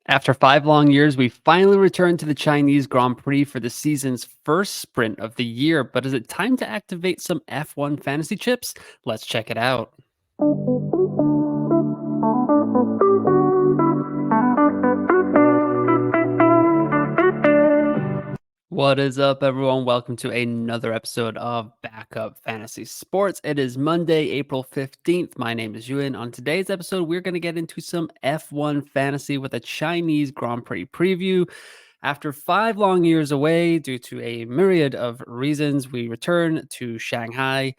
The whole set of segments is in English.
After 5 long years, we finally returned to the Chinese Grand Prix for the season's first sprint of the year. But is it time to activate some F1 fantasy chips? Let's check it out. What is up, everyone? Welcome to another episode of Backup Fantasy Sports. It is Monday, April 15th. My name is Ewan. On today's episode, we're going to get into some F1 fantasy with a Chinese Grand Prix preview. After 5 long years away, due to a myriad of reasons, we return to Shanghai.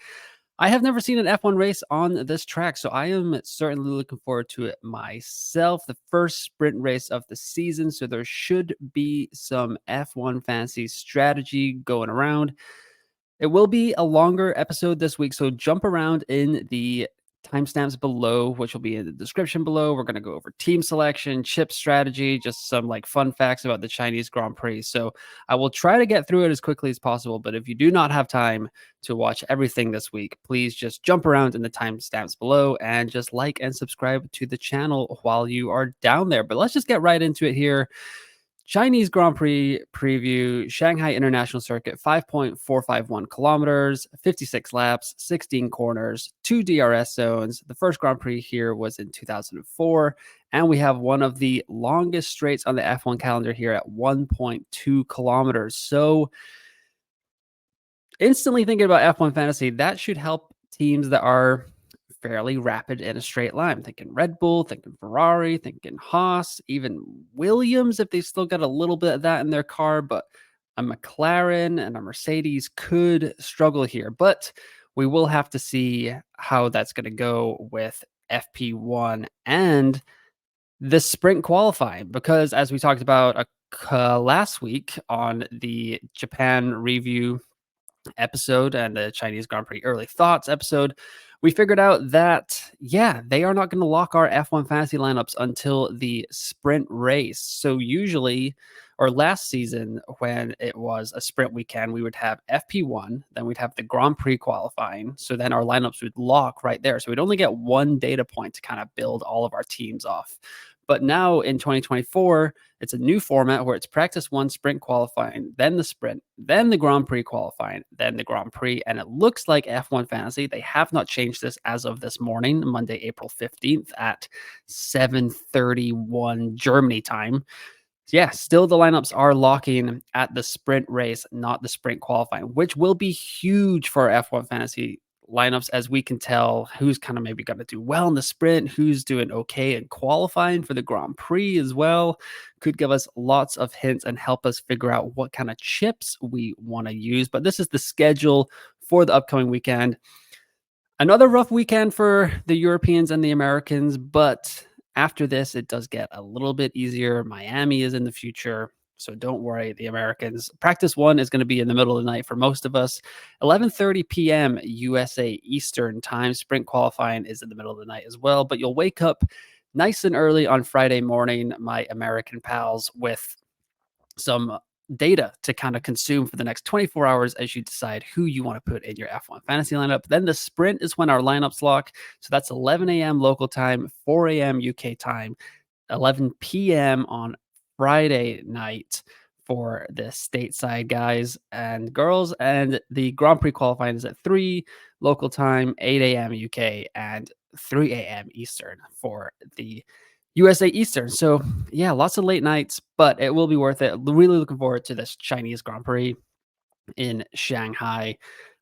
I have never seen an F1 race on this track, so I am certainly looking forward to it myself. The first sprint race of the season, so there should be some F1 fantasy strategy going around. It will be a longer episode this week, so jump around in the timestamps below, which will be in the description below. We're going to go over team selection, chip strategy, just some like fun facts about the Chinese Grand Prix. So I will try to get through it as quickly as possible. But if you do not have time to watch everything this week, please just jump around in the timestamps below and just like and subscribe to the channel while you are down there. But let's just get right into it here. Chinese Grand Prix preview, Shanghai International Circuit, 5.451 kilometers, 56 laps, 16 corners, 2 DRS zones. The first Grand Prix here was in 2004, and we have one of the longest straights on the F1 calendar here at 1.2 kilometers. So, instantly thinking about F1 fantasy, that should help teams that are fairly rapid in a straight line. Thinking Red Bull, thinking Ferrari, thinking Haas, even Williams, if they still got a little bit of that in their car, but a McLaren and a Mercedes could struggle here. But we will have to see how that's going to go with FP1 and the sprint qualifying, because as we talked about last week on the Japan review episode and the Chinese Grand Prix early thoughts episode, we figured out that, yeah, they are not going to lock our F1 fantasy lineups until the sprint race. So usually, or last season, when it was a sprint weekend, we would have FP1, then we'd have the Grand Prix qualifying. So then our lineups would lock right there. So we'd only get one data point to kind of build all of our teams off. But now in 2024, it's a new format where it's practice one, sprint qualifying, then the sprint, then the Grand Prix qualifying, then the Grand Prix. And it looks like F1 Fantasy, they have not changed this as of this morning, Monday, April 15th at 7:31 Germany time. Yeah, still the lineups are locking at the sprint race, not the sprint qualifying, which will be huge for F1 Fantasy lineups, as we can tell who's kind of maybe going to do well in the sprint, who's doing okay in qualifying for the Grand Prix as well. Could give us lots of hints and help us figure out what kind of chips we want to use. But this is the schedule for the upcoming weekend. Another rough weekend for the Europeans and the Americans, but after this, it does get a little bit easier. Miami is in the future, so don't worry, the Americans. Practice one is going to be in the middle of the night for most of us. 11:30 p.m. USA Eastern time. Sprint qualifying is in the middle of the night as well, but you'll wake up nice and early on Friday morning, my American pals, with some data to kind of consume for the next 24 hours as you decide who you want to put in your F1 fantasy lineup. Then the sprint is when our lineups lock. So that's 11 a.m. local time, 4 a.m. UK time, 11 p.m. on Friday night for the stateside guys and girls. And the Grand Prix qualifying is at 3 local time, 8 a.m. UK, and 3 a.m. Eastern for the USA Eastern. So, yeah, lots of late nights, but it will be worth it. Really looking forward to this Chinese Grand Prix in Shanghai.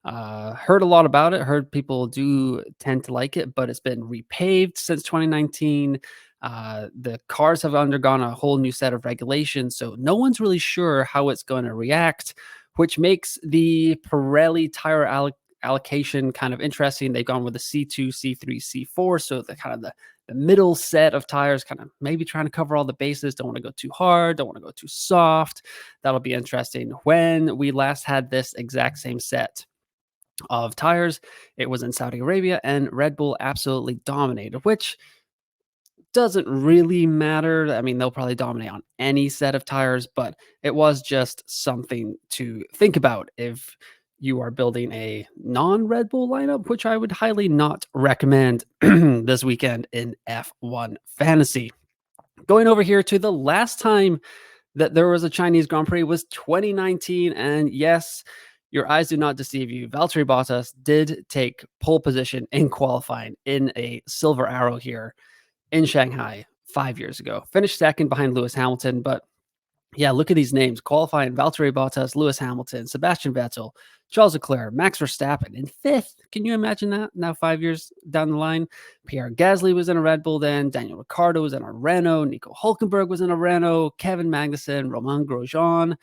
Heard a lot about it. Heard people do tend to like it, but it's been repaved since 2019. The cars have undergone a whole new set of regulations, so no one's really sure how it's going to react, which makes the Pirelli tire allocation kind of interesting. They've gone with a C2, C3, C4, so the kind of the middle set of tires, kind of maybe trying to cover all the bases. Don't want to go too hard, don't want to go too soft. That'll be interesting. When we last had this exact same set of tires, it was in Saudi Arabia, and Red Bull absolutely dominated, which doesn't really matter. I mean, they'll probably dominate on any set of tires, but it was just something to think about if you are building a non-Red Bull lineup, which I would highly not recommend this weekend in F1 Fantasy. Going over here to the last time that there was a Chinese Grand Prix was 2019. And yes, your eyes do not deceive you. Valtteri Bottas did take pole position in qualifying in a silver arrow here in Shanghai 5 years ago. Finished second behind Lewis Hamilton, but yeah, look at these names. Qualifying Valtteri Bottas, Lewis Hamilton, Sebastian Vettel, Charles Leclerc, Max Verstappen in fifth. Can you imagine that? Now 5 years down the line. Pierre Gasly was in a Red Bull then. Daniel Ricciardo was in a Renault. Nico Hulkenberg was in a Renault. Kevin Magnussen, Romain Grosjean.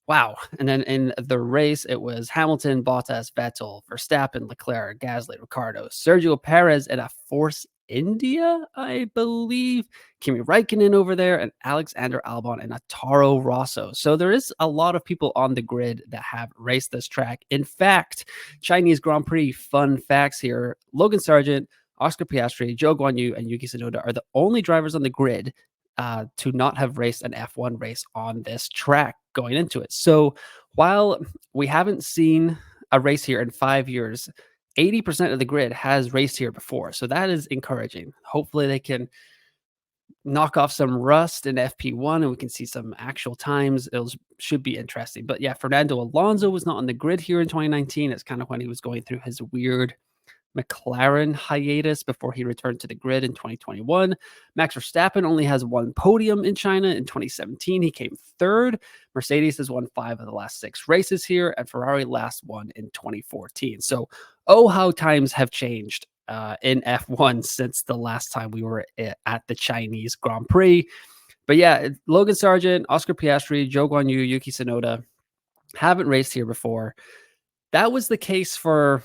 Wow. And then in the race, it was Hamilton, Bottas, Vettel, Verstappen, Leclerc, Gasly, Ricciardo, Sergio Perez in a Force India, I believe. Kimi Räikkönen over there, and Alexander Albon and a Toro Rosso. So there is a lot of people on the grid that have raced this track. In fact, Chinese Grand Prix fun facts here. Logan Sargent, Oscar Piastri, Zhou Guanyu, and Yuki Tsunoda are the only drivers on the grid to not have raced an F1 race on this track going into it. So while we haven't seen a race here in 5 years, 80% of the grid has raced here before. So that is encouraging. Hopefully they can knock off some rust in FP1 and we can see some actual times. Should be interesting. But yeah, Fernando Alonso was not on the grid here in 2019. It's kind of when he was going through his weird McLaren hiatus before he returned to the grid in 2021. Max Verstappen only has one podium in China. In 2017, he came third. Mercedes has won 5 of the last 6 races here, and Ferrari last won in 2014. So, oh, how times have changed in F1 since the last time we were at the Chinese Grand Prix. But yeah, Logan Sargent, Oscar Piastri, Zhou Guanyu, Yuki Tsunoda haven't raced here before. That was the case for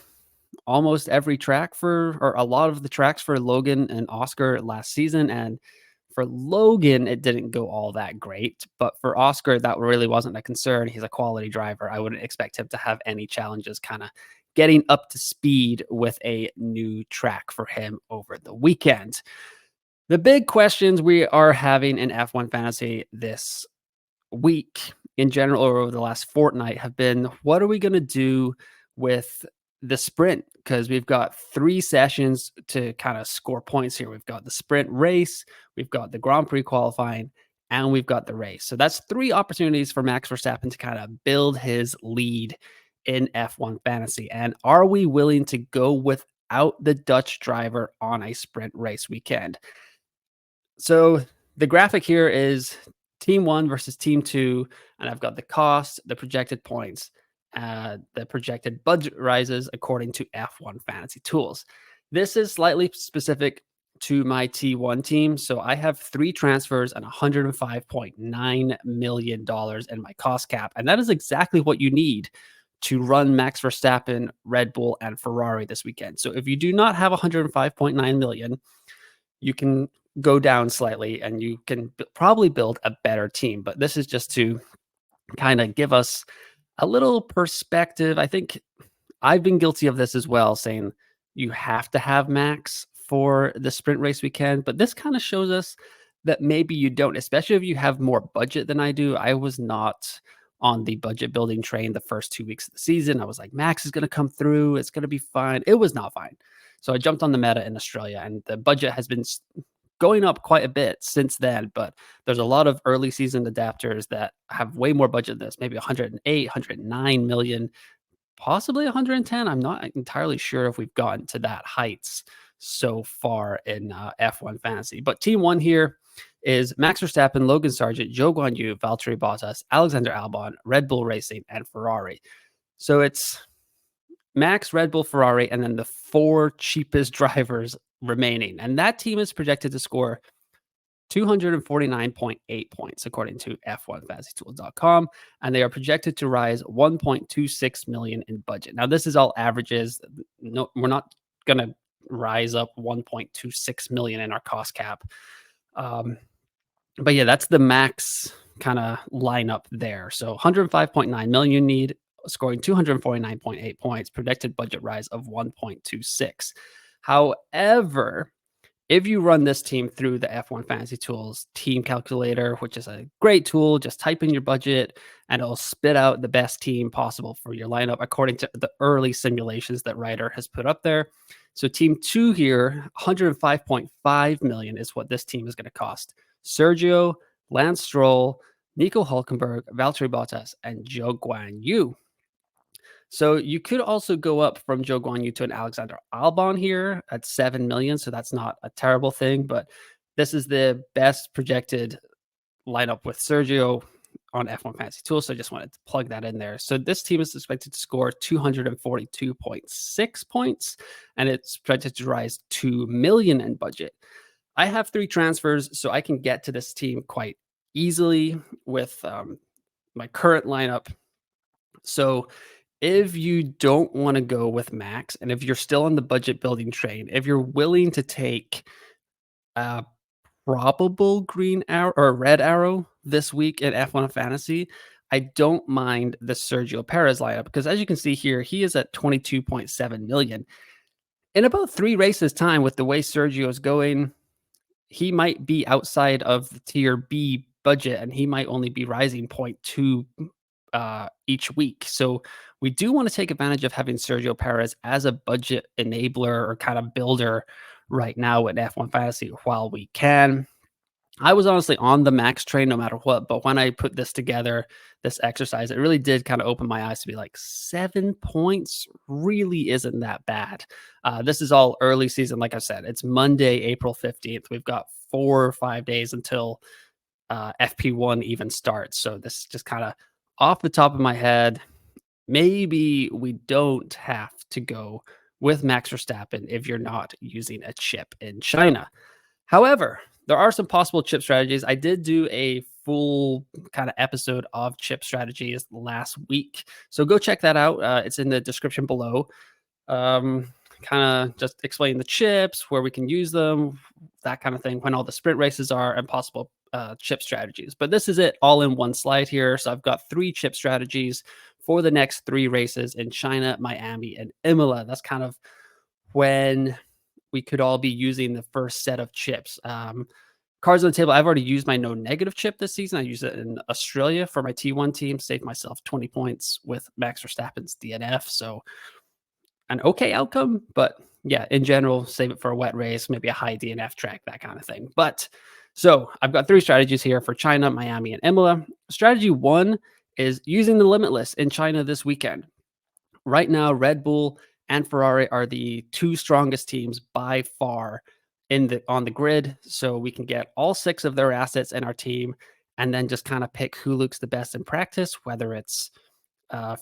almost every track or a lot of the tracks for Logan and Oscar last season. And for Logan, it didn't go all that great. But for Oscar, that really wasn't a concern. He's a quality driver. I wouldn't expect him to have any challenges kind of getting up to speed with a new track for him over the weekend. The big questions we are having in F1 Fantasy this week in general or over the last fortnight have been, what are we going to do with the sprint? Because we've got 3 sessions to kind of score points here. We've got the sprint race, we've got the Grand Prix qualifying, and we've got the race. So that's 3 opportunities for Max Verstappen to kind of build his lead in F1 Fantasy. And are we willing to go without the Dutch driver on a sprint race weekend? So the graphic here is Team 1 versus Team 2, and I've got the cost, the projected points, the projected budget rises according to F1 Fantasy Tools. This is slightly specific to my T1 team. So I have 3 transfers and $105.9 million in my cost cap. And that is exactly what you need to run Max Verstappen, Red Bull, and Ferrari this weekend. So if you do not have $105.9 million, you can go down slightly and you can probably build a better team. But this is just to kind of give us a little perspective. I think I've been guilty of this as well, saying you have to have Max for the sprint race weekend. But this kind of shows us that maybe you don't, especially if you have more budget than I do. I was not on the budget building train the first 2 weeks of the season. I was like, Max is going to come through. It's going to be fine. It was not fine. So I jumped on the meta in Australia, and the budget has been going up quite a bit since then. But there's a lot of early season adapters that have way more budget than this, maybe 108, 109 million, possibly 110. I'm not entirely sure if we've gotten to that heights so far in F1 Fantasy. But Team 1 here is Max Verstappen, Logan Sargent, Zhou Guanyu, Valtteri Bottas, Alexander Albon, Red Bull Racing, and Ferrari. So it's Max, Red Bull, Ferrari, and then the 4 cheapest drivers remaining. And that team is projected to score 249.8 points, according to F1FantasyTools.com. And they are projected to rise 1.26 million in budget. Now, this is all averages. No, we're not going to rise up 1.26 million in our cost cap. But yeah, that's the max kind of lineup there. So 105.9 million you need, scoring 249.8 points, projected budget rise of 1.26. However, if you run this team through the F1 Fantasy Tools team calculator, which is a great tool, just type in your budget and it'll spit out the best team possible for your lineup according to the early simulations that Ryder has put up there. So team 2 here, 105.5 million is what this team is going to cost. Sergio, Lance Stroll, Nico Hulkenberg, Valtteri Bottas, and Zhou Guan Yu. So you could also go up from Zhou Guan Yu to an Alexander Albon here at 7 million. So that's not a terrible thing, but this is the best projected lineup with Sergio on F1 Fantasy Tools. So I just wanted to plug that in there. So this team is expected to score 242.6 points, and it's projected to rise 2 million in budget. I have 3 transfers, so I can get to this team quite easily with my current lineup. So if you don't want to go with Max, and if you're still on the budget building train, if you're willing to take a probable green arrow or red arrow this week in F1 Fantasy, I don't mind the Sergio Perez lineup because as you can see here, he is at 22.7 million. In about 3 races time with the way Sergio is going, he might be outside of the tier B budget and he might only be rising zero point 0.2 each week. So we do want to take advantage of having Sergio Perez as a budget enabler or kind of builder right now in F1 Fantasy while we can. I was honestly on the max train no matter what, but when I put this together, this exercise, it really did kind of open my eyes to be like 7 points really isn't that bad. This is all early season. Like I said, it's Monday, April 15th. We've got 4 or 5 days until FP1 even starts. So this is just kind of off the top of my head. Maybe we don't have to go with Max Verstappen if you're not using a chip in China. However, there are some possible chip strategies. I did do a full kind of episode of chip strategies last week. So go check that out. It's in the description below. Kind of just explain the chips, where we can use them, that kind of thing, when all the sprint races are, and possible chip strategies. But this is it all in one slide here. So I've got 3 chip strategies for the next 3 races in China, Miami, and Imola. That's kind of when we could all be using the first set of chips. Cards on the table. I've already used my no negative chip this season. I used it in Australia for my T1 team, saved myself 20 points with Max Verstappen's DNF. So an okay outcome, but yeah, in general, save it for a wet race, maybe a high DNF track, that kind of thing. But so I've got 3 strategies here for China, Miami, and Imola. Strategy 1 is using the Limitless in China this weekend. Right now, Red Bull and Ferrari are the 2 strongest teams by far on the grid. So we can get all 6 of their assets in our team and then just kind of pick who looks the best in practice, whether it's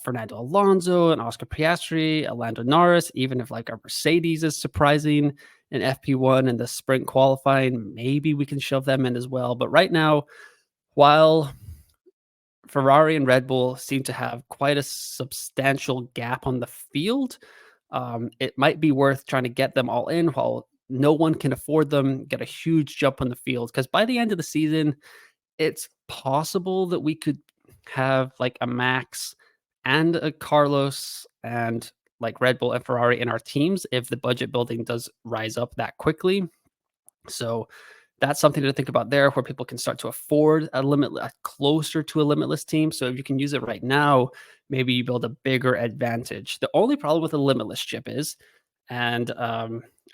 Fernando Alonso and Oscar Piastri, Lando Norris, even if like a Mercedes is surprising in FP1 and the sprint qualifying, maybe we can shove them in as well. But right now, while Ferrari and Red Bull seem to have quite a substantial gap on the field, it might be worth trying to get them all in while no one can afford them, get a huge jump on the field. Because by the end of the season, it's possible that we could have like a Max and a Carlos and like Red Bull and Ferrari in our teams if the budget building does rise up that quickly. So that's something to think about there, where people can start to afford a closer to a limitless team. So if you can use it right now, maybe you build a bigger advantage. The only problem with a limitless chip is, and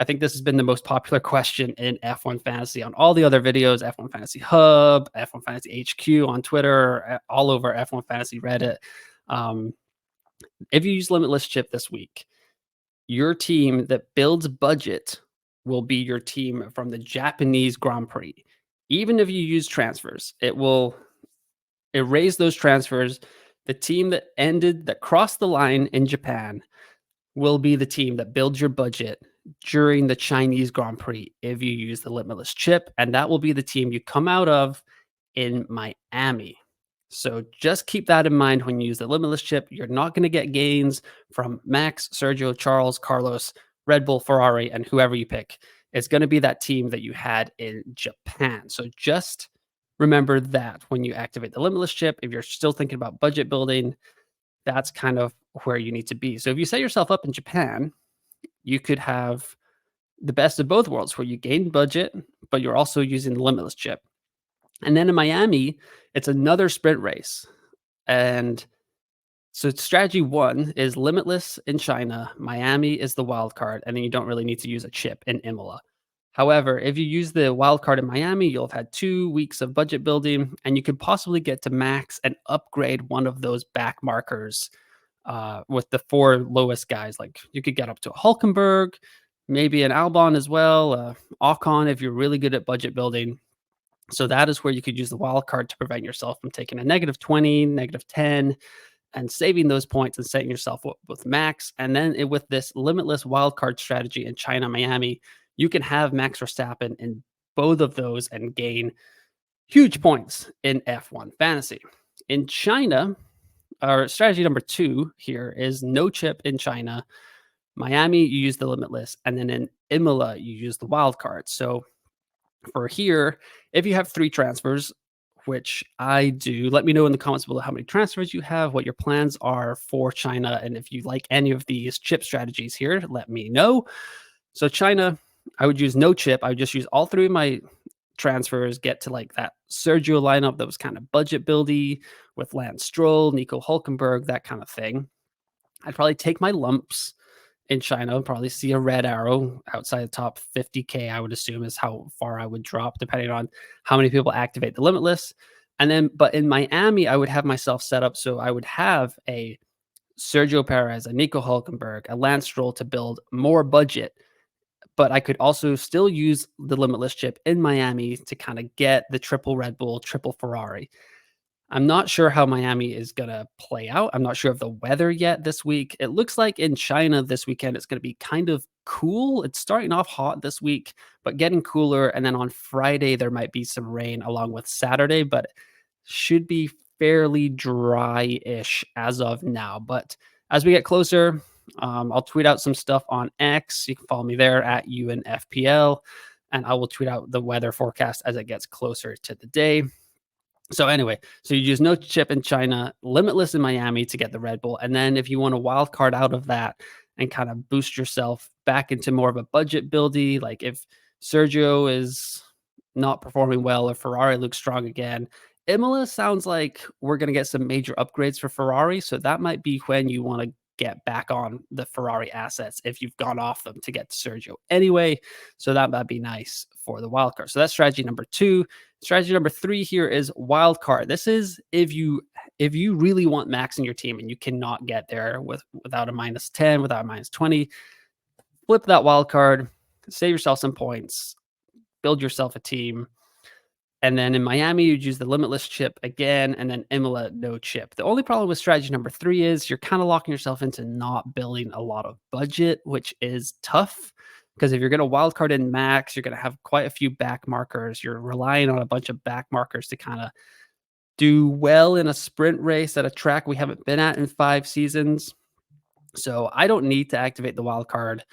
I think this has been the most popular question in F1 Fantasy on all the other videos, F1 Fantasy Hub, F1 Fantasy HQ on Twitter, all over F1 Fantasy Reddit. If you use limitless chip this week, your team that builds budget will be your team from the Japanese Grand Prix. Even if you use transfers, it will erase those transfers. The team that crossed the line in Japan will be the team that builds your budget during the Chinese Grand Prix if you use the limitless chip, and that will be the team you come out of in Miami. So just keep that in mind when you use the limitless chip. You're not going to get gains from Max, Sergio, Charles, Carlos, Red Bull, Ferrari, and whoever you pick. It's going to be that team that you had in Japan. So just remember that when you activate the limitless chip, if you're still thinking about budget building, that's kind of where you need to be. So if you set yourself up in Japan, you could have the best of both worlds where you gain budget, but you're also using the limitless chip. And then in Miami, it's another sprint race. And so strategy 1 is limitless in China. Miami is the wild card. And then you don't really need to use a chip in Imola. However, if you use the wild card in Miami, you'll have had 2 weeks of budget building, and you could possibly get to max and upgrade one of those back markers with the four lowest guys. Like you could get up to a Hulkenberg, maybe an Albon as well, Ocon if you're really good at budget building. So that is where you could use the wild card to prevent yourself from taking a -20, -10, and saving those points and setting yourself up with max. And then with this limitless wildcard strategy in China, Miami, you can have Max Verstappen in both of those and gain huge points in F1 fantasy. In China, our strategy number two here is no chip in China. Miami, you use the limitless, and then in Imola, you use the wild card. So for here, if you have three transfers, which I do, let me know in the comments below how many transfers you have, what your plans are for China, and if you like any of these chip strategies here, let me know. So China, I would use no chip. I would just use all three of my transfers, get to like that Sergio lineup that was kind of budget buildy with Lance Stroll, Nico Hulkenberg, that kind of thing. I'd probably take my lumps in China, probably see a red arrow outside the top 50K, I would assume is how far I would drop, depending on how many people activate the limitless. And then, but in Miami, I would have myself set up so I would have a Sergio Perez, a Nico Hulkenberg, a Lance Stroll to build more budget. But I could also still use the limitless chip in Miami to kind of get the triple Red Bull, triple Ferrari. I'm not sure how Miami is going to play out. I'm not sure of the weather yet this week. It looks like in China this weekend, it's going to be kind of cool. It's starting off hot this week, but getting cooler. And then on Friday, there might be some rain along with Saturday, but should be fairly dry ish as of now. But as we get closer, I'll tweet out some stuff on X. You can follow me there at UNFPL, and I will tweet out the weather forecast as it gets closer to the day. So anyway, so you use no chip in China, limitless in Miami to get the Red Bull. And then if you want a wild card out of that and kind of boost yourself back into more of a budget buildy, like if Sergio is not performing well or Ferrari looks strong again, Imola sounds like we're going to get some major upgrades for Ferrari. So that might be when you want to get back on the Ferrari assets if you've gone off them to get to Sergio anyway. So that might be nice for the wild card. So that's strategy number two. Strategy number three here is wild card. This is if you really want max in your team and you cannot get there without a -10, without a -20, flip that wild card, save yourself some points, build yourself a team. And then in Miami, you'd use the limitless chip again, and then Imola, no chip. The only problem with strategy number three is you're kind of locking yourself into not building a lot of budget, which is tough. Because if you're going to wildcard in max, you're going to have quite a few back markers. You're relying on a bunch of back markers to kind of do well in a sprint race at a track we haven't been at in 5 seasons. So I don't need to activate the wild card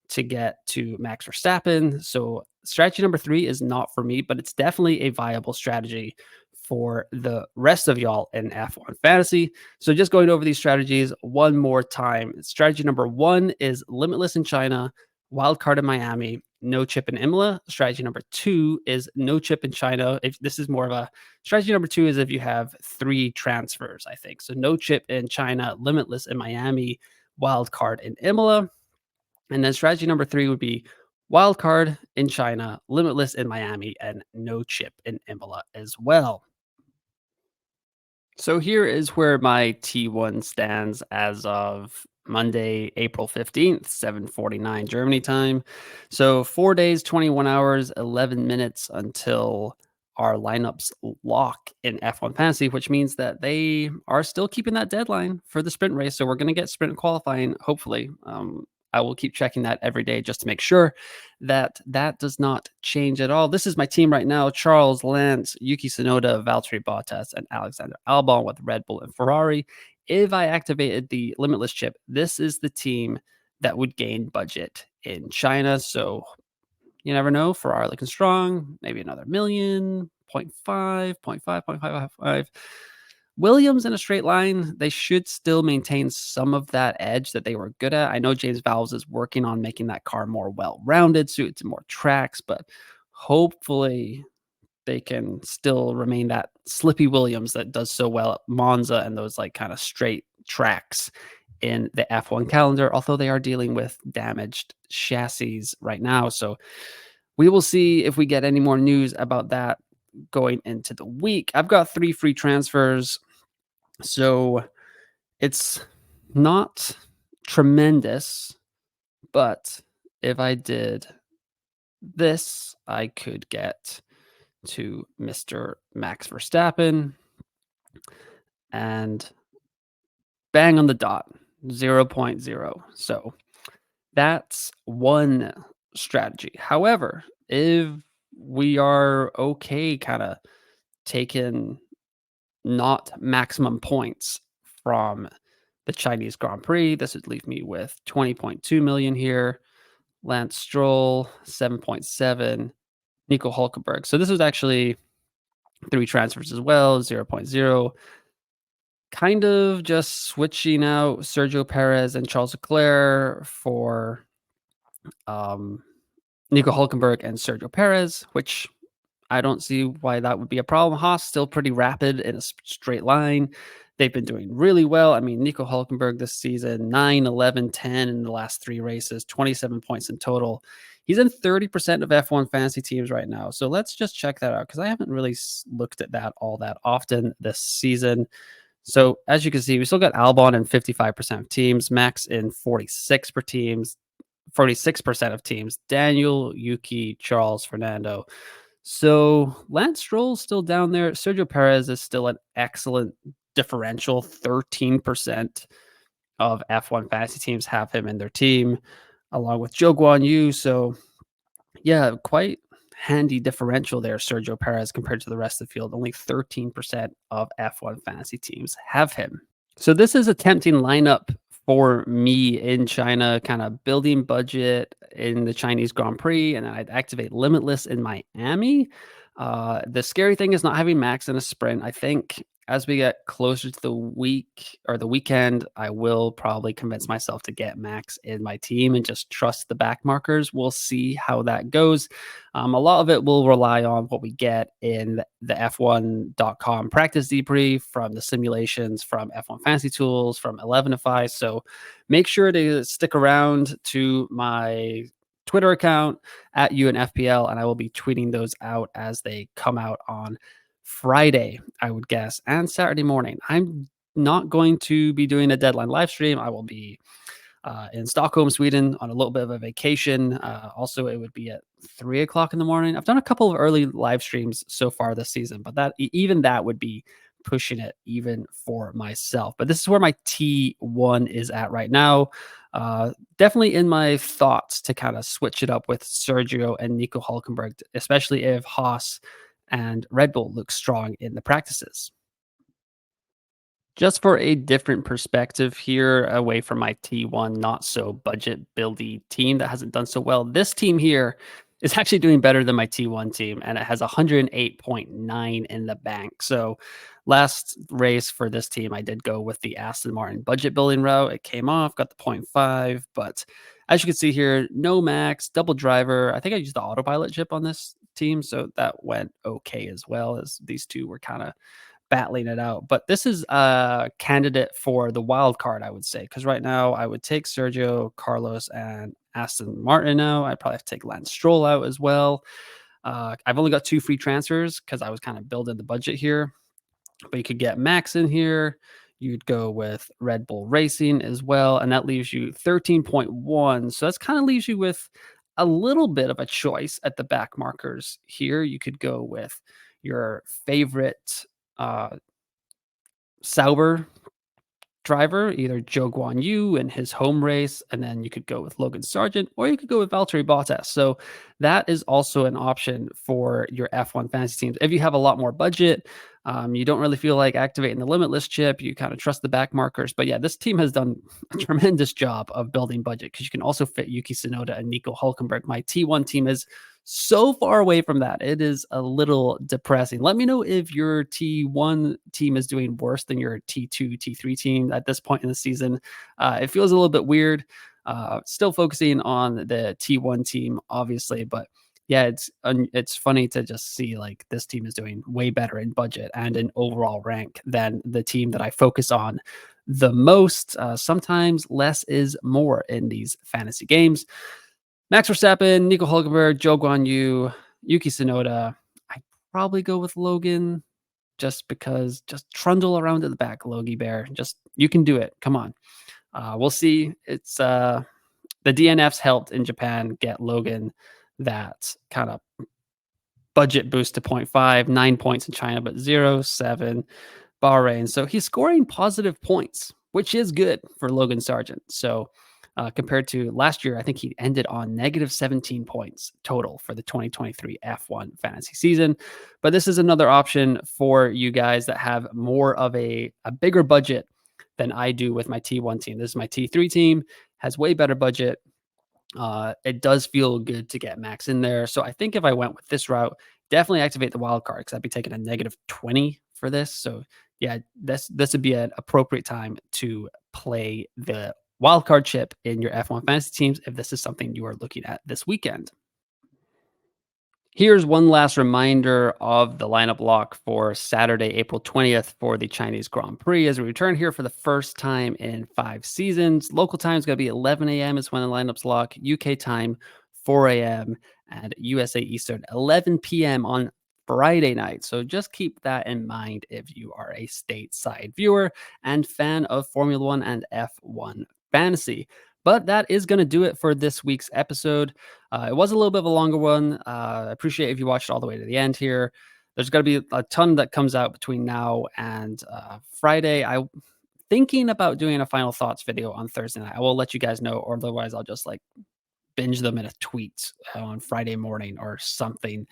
to get to Max Verstappen. So strategy number three is not for me, but it's definitely a viable strategy for the rest of y'all in F1 fantasy. So just going over these strategies one more time. Strategy number one is limitless in China, wild card in Miami, no chip in Imola. Strategy number two is no chip in China. If this is more of a strategy number two is if you have three transfers, I think. So no chip in China, limitless in Miami, wild card in Imola. And then strategy number three would be wild card in China, limitless in Miami, and no chip in Imola as well. So here is where my T1 stands as of Monday, April 15th, 7:49 Germany time. So 4 days, 21 hours, 11 minutes until our lineups lock in F1 Fantasy, which means that they are still keeping that deadline for the sprint race. So we're going to get sprint qualifying, hopefully. I will keep checking that every day just to make sure that that does not change at all. This is my team right now: Charles, Lance, Yuki Tsunoda, Valtteri Bottas, and Alexander Albon with Red Bull and Ferrari. If I activated the limitless chip, this is the team that would gain budget in China. So you never know. Ferrari looking strong, maybe another million, 0.5, 0.5, 0.5. Williams in a straight line, they should still maintain some of that edge that they were good at. I know James Vowles is working on making that car more well-rounded, suited to more tracks, but hopefully they can still remain that Slippy Williams that does so well at Monza and those like kind of straight tracks in the F1 calendar, although they are dealing with damaged chassis right now. So We will see if we get any more news about that going into the week. I've got 3 free transfers, so it's not tremendous, but if I did this, I could get to Mr. Max Verstappen and bang on the dot, zero point 0.0. So that's one strategy. However, if we are okay kind of taking not maximum points from the Chinese Grand Prix, this would leave me with 20.2 million here. Lance Stroll, 7.7. Nico Hulkenberg. So this was actually 3 transfers as well, zero point 0.0. Kind of just switching out Sergio Perez and Charles Leclerc for um, Nico Hulkenberg and Sergio Perez, which I don't see why that would be a problem. Haas still pretty rapid in a straight line. They've been doing really well. I mean, Nico Hulkenberg this season, 9, 11, 10 in the last 3 races, 27 points in total. He's in 30% of F1 fantasy teams right now. So let's just check that out because I haven't really looked at that all that often this season. So as you can see, we still got Albon in 55% of teams, Max in 46% of teams, Daniel, Yuki, Charles, Fernando. So Lance Stroll's still down there. Sergio Perez is still an excellent differential. 13% of F1 fantasy teams have him in their team, along with Zhou Guan Yu. So yeah, quite handy differential there, Sergio Perez, compared to the rest of the field. Only 13% of F1 fantasy teams have him. So this is a tempting lineup for me in China, kind of building budget in the Chinese Grand Prix, and then I'd activate Limitless in Miami. The scary thing is not having Max in a sprint. I think as we get closer to the week or the weekend, I will probably convince myself to get Max in my team and just trust the back markers. We'll see how that goes. A lot of it will rely on what we get in the F1.com practice debrief, from the simulations, from F1 Fantasy Tools, from 11ify. So make sure to stick around to my Twitter account at UNFPL, and I will be tweeting those out as they come out on Friday, I would guess, and Saturday morning. I'm not going to be doing a deadline live stream. I will be in Stockholm, Sweden, on a little bit of a vacation. Also, it would be at 3 o'clock in the morning. I've done a couple of early live streams so far this season, but even that would be pushing it even for myself. But this is where my T1 is at right now. Definitely in my thoughts to kind of switch it up with Sergio and Nico Hulkenberg, especially if Haas and Red Bull look strong in the practices. Just for a different perspective here, away from my T1 not so budget buildy team that hasn't done so well, this team here is actually doing better than my T1 team, and it has 108.9 in the bank. So last race for this team, I did go with the Aston Martin budget building route. It came off, got the 0.5, but as you can see here, no Max, double driver. I think I used the autopilot chip on this team, so that went okay as well, as these two were kind of battling it out. But this is a candidate for the wild card, I would say, because right now I would take Sergio, Carlos, and Aston Martin out. I'd probably have to take Lance Stroll out as well. I've only got 2 free transfers because I was kind of building the budget here, but you could get Max in here. You'd go with Red Bull Racing as well, and that leaves you 13.1. So that's kind of leaves you with a little bit of a choice at the back markers here. You could go with your favorite Sauber driver, either Zhou Guan Yu in his home race, and then you could go with Logan Sargent, or you could go with Valtteri Bottas. So that is also an option for your F1 fantasy teams. If you have a lot more budget, you don't really feel like activating the limitless chip, you kind of trust the back markers. But yeah, this team has done a tremendous job of building budget, because you can also fit Yuki Tsunoda and Nico Hulkenberg. My T1 team is so far away from that. It is a little depressing. Let me know if your T1 team is doing worse than your T2, T3 team at this point in the season. It feels a little bit weird. Still focusing on the T1 team, obviously, but yeah, it's funny to just see like this team is doing way better in budget and in overall rank than the team that I focus on the most. Sometimes less is more in these fantasy games. Max Verstappen, Nico Hulkenberg, Joe Guan Yu, Yuki Tsunoda. I probably go with Logan just because just trundle around at the back, Logie Bear. Just you can do it. Come on. We'll see. It's the DNFs helped in Japan get Logan that kind of budget boost to 0.5, 9 points in China, but 0, 7, Bahrain. So he's scoring positive points, which is good for Logan Sargent. So compared to last year, I think he ended on negative 17 points total for the 2023 F1 fantasy season. But this is another option for you guys that have more of a bigger budget than I do with my T1 team. This is my T3 team, has way better budget. It does feel good to get Max in there. So I think if I went with this route, definitely activate the wild card because I'd be taking a negative 20 for this. So yeah, this would be an appropriate time to play the wild card chip in your F1 fantasy teams if this is something you are looking at this weekend. Here's one last reminder of the lineup lock for Saturday, April 20th for the Chinese Grand Prix as we return here for the first time in 5 seasons. Local time is going to be 11 a.m. is when the lineups lock. UK time, 4 a.m. and USA Eastern, 11 p.m. on Friday night. So just keep that in mind if you are a stateside viewer and fan of Formula One and F1 fantasy. But that is going to do it for this week's episode. It was a little bit of a longer one. I appreciate if you watched all the way to the end here. There's going to be a ton that comes out between now and Friday. I'm thinking about doing a final thoughts video on Thursday night. I will let you guys know, or otherwise I'll just like binge them in a tweet on Friday morning or something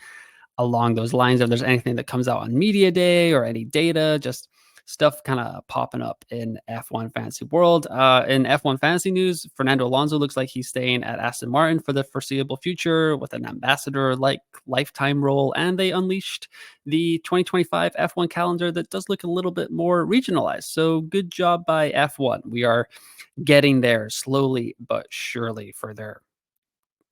along those lines. If there's anything that comes out on media day or any data, just stuff kind of popping up in F1 fantasy world. In F1 fantasy news, Fernando Alonso looks like he's staying at Aston Martin for the foreseeable future with an ambassador-like lifetime role, and they unleashed the 2025 F1 calendar that does look a little bit more regionalized. So good job by F1. We are getting there slowly but surely for their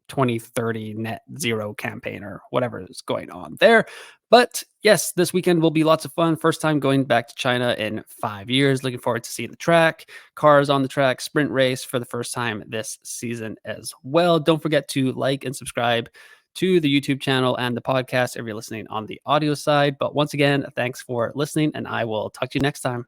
2030 net zero campaign or whatever is going on there. But yes, this weekend will be lots of fun. First time going back to China in 5 years. Looking forward to seeing the track, cars on the track, sprint race for the first time this season as well. Don't forget to like and subscribe to the YouTube channel and the podcast if you're listening on the audio side. But once again, thanks for listening, and I will talk to you next time.